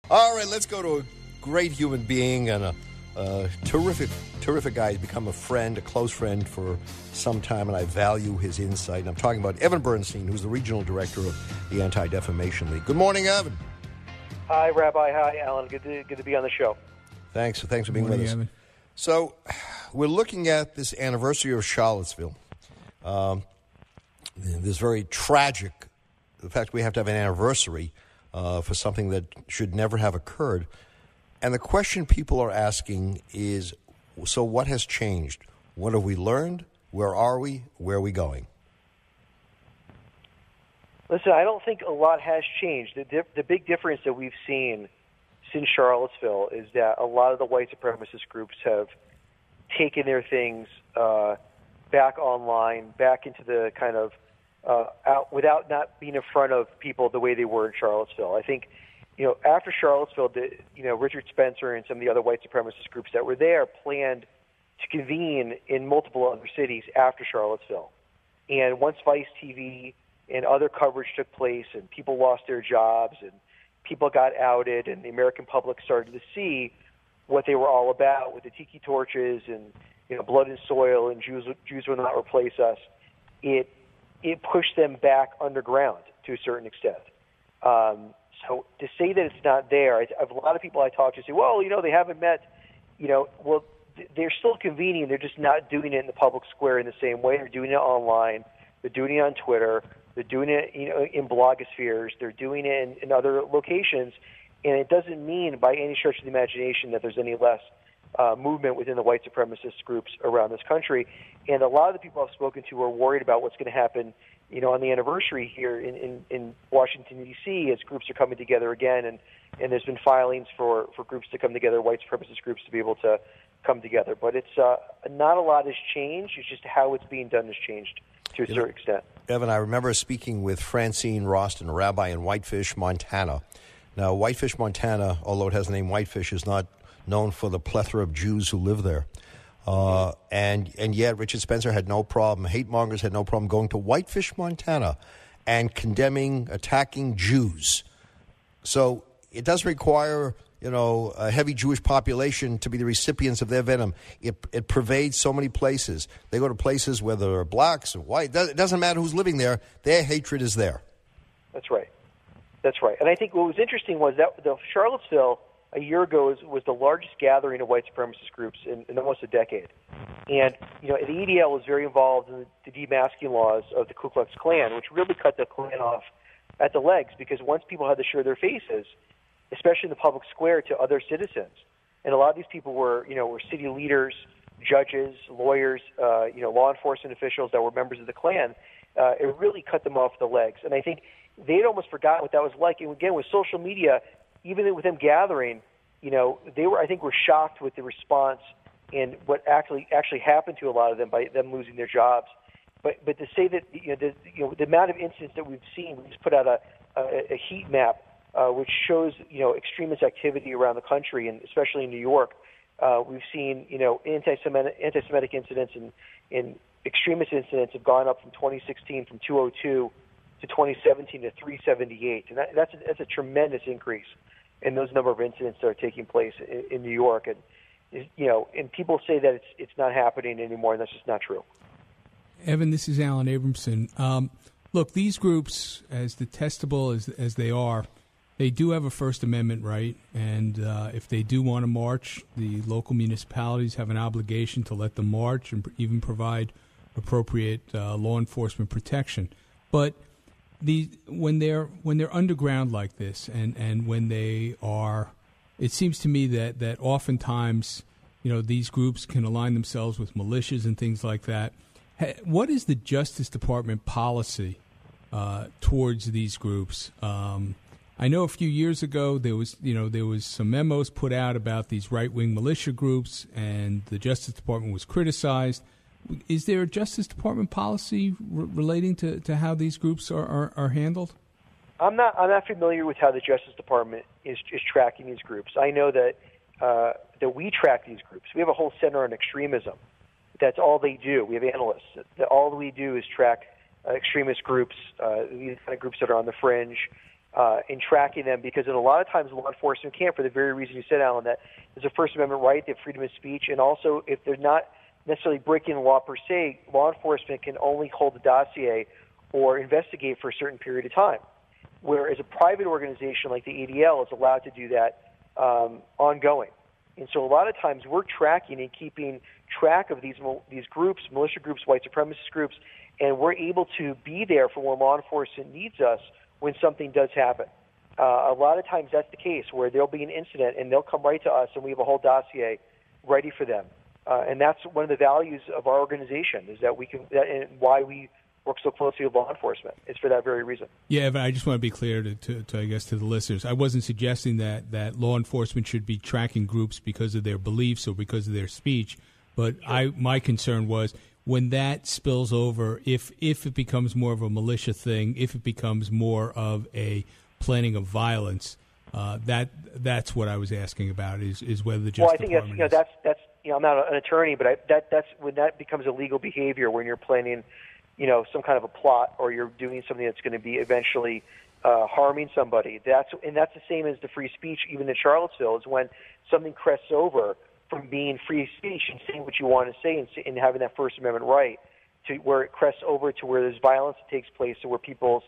All right, let's go to a great human being and a terrific guy. He's become a friend, a close friend for some time, and I value his insight. And I'm talking about Evan Bernstein, who's the regional director of the Anti-Defamation League. Good morning, Evan. Hi, Rabbi. Hi, Alan. Good to be on the show. Thanks for being with us. Evan. So, we're looking at this anniversary of Charlottesville. This very tragic, the fact we have to have an anniversary for something that should never have occurred. And the question people are asking is, so what has changed? What have we learned? Where are we? Where are we going? Listen, I don't think a lot has changed. The big difference that we've seen since Charlottesville is that a lot of the white supremacist groups have taken their things back online, back into the kind of out without not being in front of people the way they were in Charlottesville. I think, after Charlottesville, Richard Spencer and some of the other white supremacist groups that were there planned to convene in multiple other cities after Charlottesville. And once Vice TV and other coverage took place and people lost their jobs and people got outed and the American public started to see what they were all about with the tiki torches and blood and soil and Jews will not replace us, it pushed them back underground to a certain extent. So to say that it's not there, a lot of people I talk to say, well, they haven't met, well, they're still convening. They're just not doing it in the public square in the same way. They're doing it online. They're doing it on Twitter. They're doing it, in blogospheres. They're doing it in other locations. And it doesn't mean by any stretch of the imagination that there's any less movement within the white supremacist groups around this country. And a lot of the people I've spoken to are worried about what's going to happen, on the anniversary here in Washington, D.C., as groups are coming together again. And there's been filings for groups to come together, white supremacist groups to be able to come together. But it's not a lot has changed. It's just how it's being done has changed to a certain extent. Evan, I remember speaking with Francine Roston, a rabbi in Whitefish, Montana. Now, Whitefish, Montana, although it has the name Whitefish, is not known for the plethora of Jews who live there. And yet Richard Spencer had no problem, hate mongers had no problem going to Whitefish, Montana and condemning, attacking Jews. So it does require, a heavy Jewish population to be the recipients of their venom. It pervades so many places. They go to places where there are blacks and white. It doesn't matter who's living there. Their hatred is there. That's right. And I think what was interesting was that the Charlottesville a year ago was the largest gathering of white supremacist groups in almost a decade. And, the EDL was very involved in the demasking laws of the Ku Klux Klan, which really cut the Klan off at the legs, because once people had to show their faces, especially in the public square, to other citizens, and a lot of these people were city leaders, judges, lawyers, law enforcement officials that were members of the Klan, it really cut them off the legs. And I think they'd almost forgotten what that was like. And again, with social media, even with them gathering, they were shocked with the response and what actually happened to a lot of them by them losing their jobs. But to say that the amount of incidents that we've seen, we just put out a heat map which shows extremist activity around the country, and especially in New York. We've seen anti-Semitic incidents and extremist incidents have gone up from 2016 from 202 to 2017 to 378, and that's a tremendous increase in those number of incidents that are taking place in New York. And people say that it's not happening anymore, and that's just not true. Evan, this is Alan Abramson. Look, these groups, as detestable as they are, they do have a First Amendment right, and if they do want to march, the local municipalities have an obligation to let them march and even provide appropriate law enforcement protection. But when they're underground like this, and when they are, it seems to me that oftentimes, these groups can align themselves with militias and things like that. What is the Justice Department policy towards these groups? I know a few years ago there was some memos put out about these right-wing militia groups, and the Justice Department was criticized. Is there a Justice Department policy relating to how these groups are handled? I'm not familiar with how the Justice Department is tracking these groups. I know that we track these groups. We have a whole center on extremism. That's all they do. We have analysts. All we do is track extremist groups, these kind of groups that are on the fringe, in tracking them, because in a lot of times law enforcement can't, for the very reason you said, Alan, that there's a First Amendment right, they have freedom of speech, and also if they're not necessarily breaking the law per se, law enforcement can only hold a dossier or investigate for a certain period of time. Whereas a private organization like the ADL is allowed to do that ongoing. And so a lot of times we're tracking and keeping track of these groups, militia groups, white supremacist groups, and we're able to be there for when law enforcement needs us when something does happen. A lot of times that's the case, where there'll be an incident and they'll come right to us and we have a whole dossier ready for them. And that's one of the values of our organization, is that we can, and why we work so closely with law enforcement. It's for that very reason. Yeah, Evan, I just want to be clear to I guess, to the listeners. I wasn't suggesting that law enforcement should be tracking groups because of their beliefs or because of their speech, but sure. My concern was when that spills over, if it becomes more of a militia thing, if it becomes more of a planning of violence, that's what I was asking about, is whether the Justice Department that's I'm not an attorney, but that's when that becomes illegal behavior, when you're planning some kind of a plot, or you're doing something that's going to be eventually harming somebody. That's the same as the free speech, even in Charlottesville, is when something crests over from being free speech and saying what you want to say and having that First Amendment right, to where it crests over to where there's violence that takes place, to where people's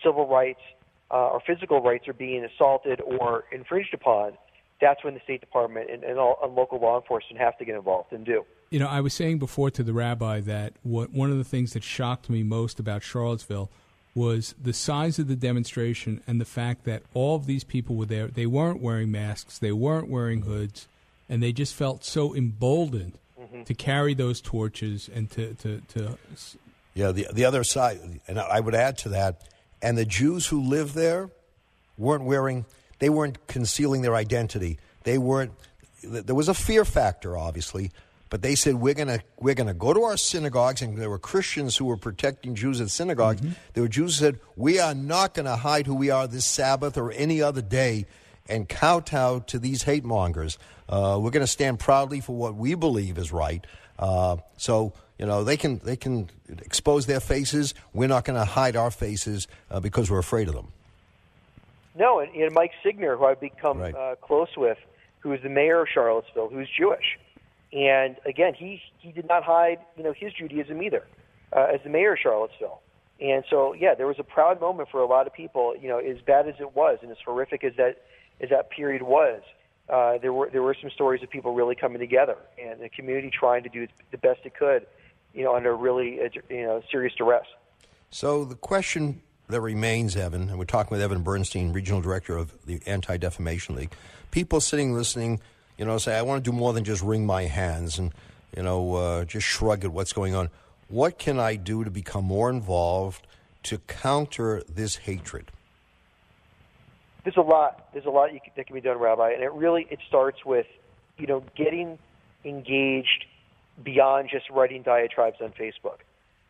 civil rights or physical rights are being assaulted or infringed upon. That's when the State Department and local law enforcement have to get involved and do. I was saying before to the rabbi that one of the things that shocked me most about Charlottesville was the size of the demonstration and the fact that all of these people were there. They weren't wearing masks. They weren't wearing hoods. And they just felt so emboldened to carry those torches and to Yeah, the other side, and I would add to that, and the Jews who lived there they weren't concealing their identity. There was a fear factor, obviously, but they said, we're gonna go to our synagogues, and there were Christians who were protecting Jews at synagogues. There were Jews who said, we are not going to hide who we are this Sabbath or any other day and kowtow to these hate mongers. We're going to stand proudly for what we believe is right. So they can expose their faces. We're not going to hide our faces because we're afraid of them. No, and Mike Signer, who I've become close with, who is the mayor of Charlottesville, who's Jewish, and again, he did not hide his Judaism either as the mayor of Charlottesville. And so, yeah, there was a proud moment for a lot of people. As bad as it was, and as horrific as that period was, there were some stories of people really coming together and the community trying to do the best it could, under really serious duress. So the question that remains, Evan, and we're talking with Evan Bernstein, Regional Director of the Anti-Defamation League. People sitting, listening, say, I want to do more than just wring my hands and, just shrug at what's going on. What can I do to become more involved to counter this hatred? There's a lot that can be done, Rabbi, and it starts with, getting engaged beyond just writing diatribes on Facebook.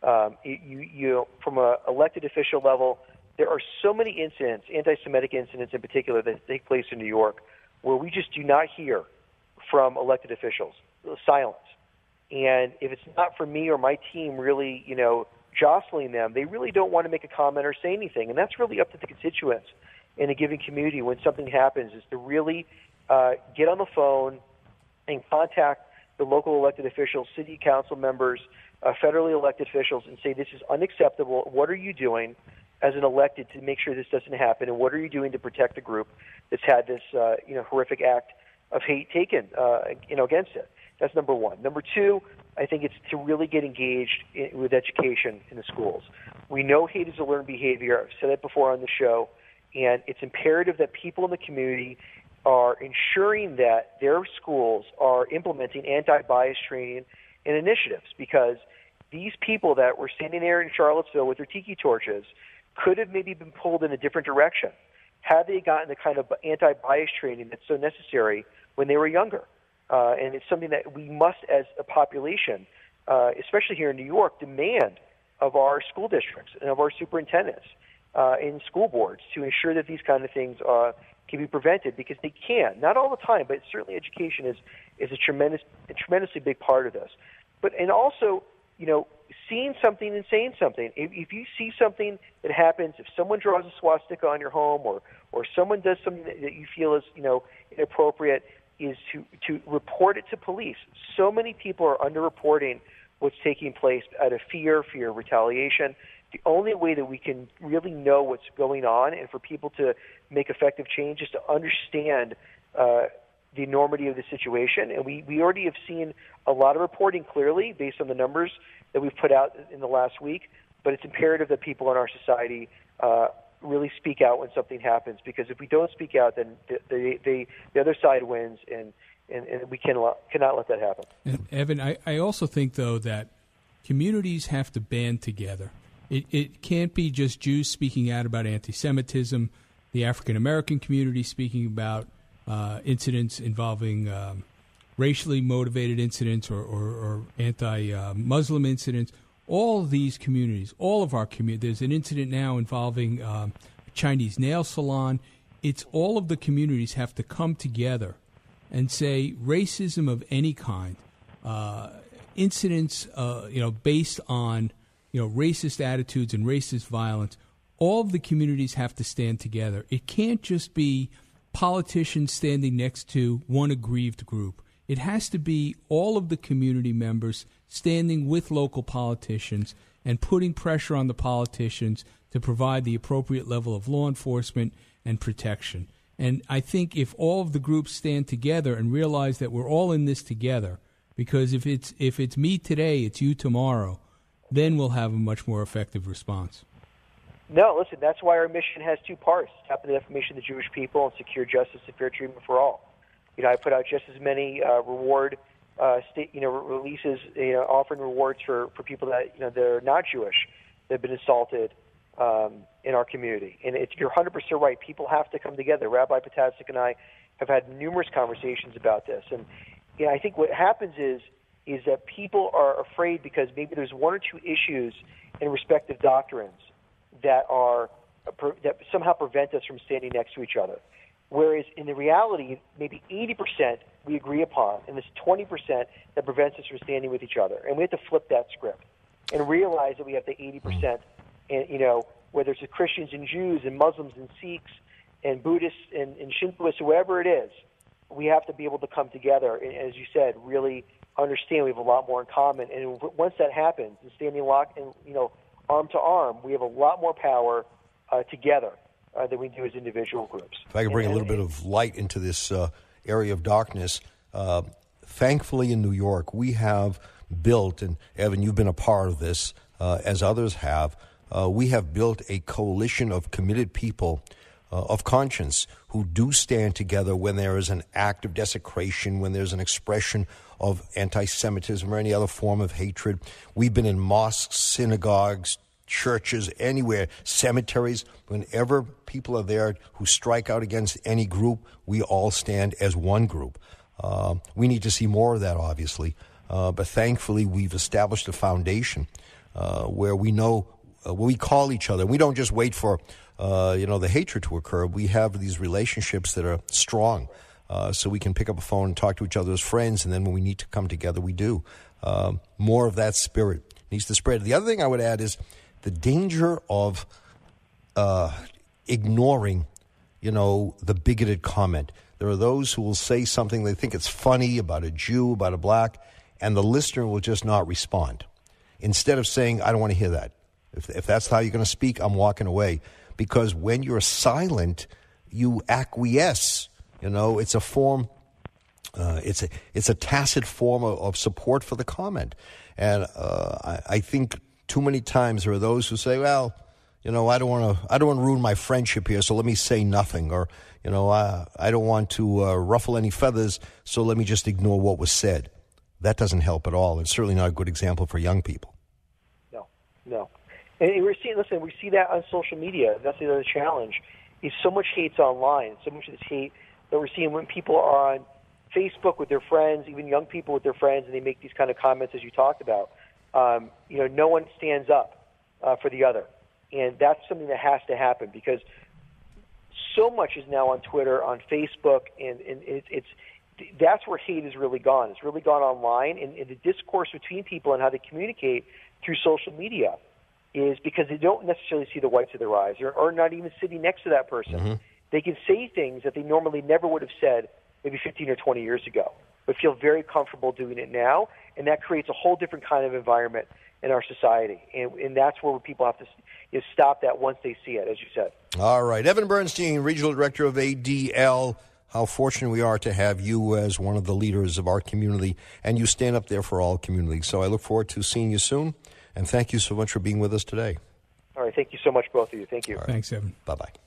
From an elected official level, there are so many incidents, anti-Semitic incidents in particular, that take place in New York, where we just do not hear from elected officials. Silence. And if it's not for me or my team really, jostling them, they really don't want to make a comment or say anything. And that's really up to the constituents in a given community when something happens, is to really get on the phone and contact the local elected officials, city council members, federally elected officials, and say, this is unacceptable. What are you doing as an elected to make sure this doesn't happen? And what are you doing to protect a group that's had this horrific act of hate taken against it? That's number one. Number two, I think it's to really get engaged with education in the schools. We know hate is a learned behavior. I've said it before on the show. And it's imperative that people in the community are ensuring that their schools are implementing anti-bias training and initiatives, because these people that were standing there in Charlottesville with their tiki torches could have maybe been pulled in a different direction had they gotten the kind of anti-bias training that's so necessary when they were younger. And it's something that we must, as a population, especially here in New York, demand of our school districts and of our superintendents in school boards to ensure that these kind of things can be prevented, because they can. Not all the time, but certainly education is a tremendously big part of this. And also, seeing something and saying something. If you see something that happens, if someone draws a swastika on your home, or someone does something that you feel is inappropriate, is to report it to police. So many people are underreporting what's taking place out of fear of retaliation. The only way that we can really know what's going on and for people to make effective change is to understand the enormity of the situation. And we already have seen a lot of reporting clearly based on the numbers that we've put out in the last week, but it's imperative that people in our society really speak out when something happens, because if we don't speak out, then the other side wins, and we cannot let that happen. And Evan, I also think, though, that communities have to band together. It can't be just Jews speaking out about anti-Semitism, the African-American community speaking about incidents involving racially motivated incidents or anti-Muslim incidents. All of these communities, all of our communities. There's an incident now involving a Chinese nail salon. It's all of the communities have to come together and say racism of any kind, incidents, based on racist attitudes and racist violence. All of the communities have to stand together. It can't just be politicians standing next to one aggrieved group. It has to be all of the community members standing with local politicians and putting pressure on the politicians to provide the appropriate level of law enforcement and protection. And I think if all of the groups stand together and realize that we're all in this together, because if it's me today, it's you tomorrow, then we'll have a much more effective response. No, listen, that's why our mission has two parts: stop the defamation of the Jewish people and secure justice and fair treatment for all. I put out just as many reward releases, offering rewards for people that that are not Jewish that have been assaulted in our community. And you're 100% right. People have to come together. Rabbi Potasnik and I have had numerous conversations about this, and I think what happens is that people are afraid because maybe there's one or two issues in respective doctrines that somehow prevent us from standing next to each other. Whereas in the reality, maybe 80% we agree upon, and this 20% that prevents us from standing with each other. And we have to flip that script and realize that we have the 80%, and whether it's the Christians and Jews and Muslims and Sikhs and Buddhists and Shintoists, whoever it is, we have to be able to come together and, as you said, really understand we have a lot more in common. And once that happens, and standing locked and arm to arm, we have a lot more power together than we do as individual groups. If I could bring a little bit of light into this area of darkness, thankfully in New York we have built, and Evan, you've been a part of this, as others have, we have built a coalition of committed people of conscience who do stand together when there is an act of desecration, when there's an expression of anti-Semitism or any other form of hatred. We've been in mosques, synagogues, churches, anywhere, cemeteries. Whenever people are there who strike out against any group, we all stand as one group. We need to see more of that, obviously, but thankfully we've established a foundation where we know, where we call each other. We don't just wait for the hatred to occur. We have these relationships that are strong, so we can pick up a phone and talk to each other as friends, and then when we need to come together, we do. More of that spirit needs to spread. The other thing I would add is the danger of ignoring, the bigoted comment. There are those who will say something they think it's funny about a Jew, about a black, and the listener will just not respond. Instead of saying, I don't want to hear that. If that's how you're going to speak, I'm walking away. Because when you're silent, you acquiesce. It's a form, it's a tacit form of support for the comment. And I think too many times there are those who say, well, I don't want to ruin my friendship here, so let me say nothing. Or, I don't want to ruffle any feathers, so let me just ignore what was said. That doesn't help at all. It's certainly not a good example for young people. No. And we see that on social media. That's the other challenge. Is so much hate's online. So much of this hate that we're seeing when people are on Facebook with their friends, even young people with their friends, and they make these kind of comments as you talked about. No one stands up for the other. And that's something that has to happen because so much is now on Twitter, on Facebook, and that's where hate has really gone. It's really gone online, and the discourse between people and how they communicate through social media is because they don't necessarily see the whites of their eyes or not even sitting next to that person. Mm-hmm. They can say things that they normally never would have said maybe 15 or 20 years ago, but feel very comfortable doing it now, and that creates a whole different kind of environment in our society. And that's where people have to stop that once they see it, as you said. All right. Evan Bernstein, Regional Director of ADL. How fortunate we are to have you as one of the leaders of our community, and you stand up there for all communities. So I look forward to seeing you soon, and thank you so much for being with us today. All right. Thank you so much, both of you. Thank you. Thanks, Evan. Bye-bye.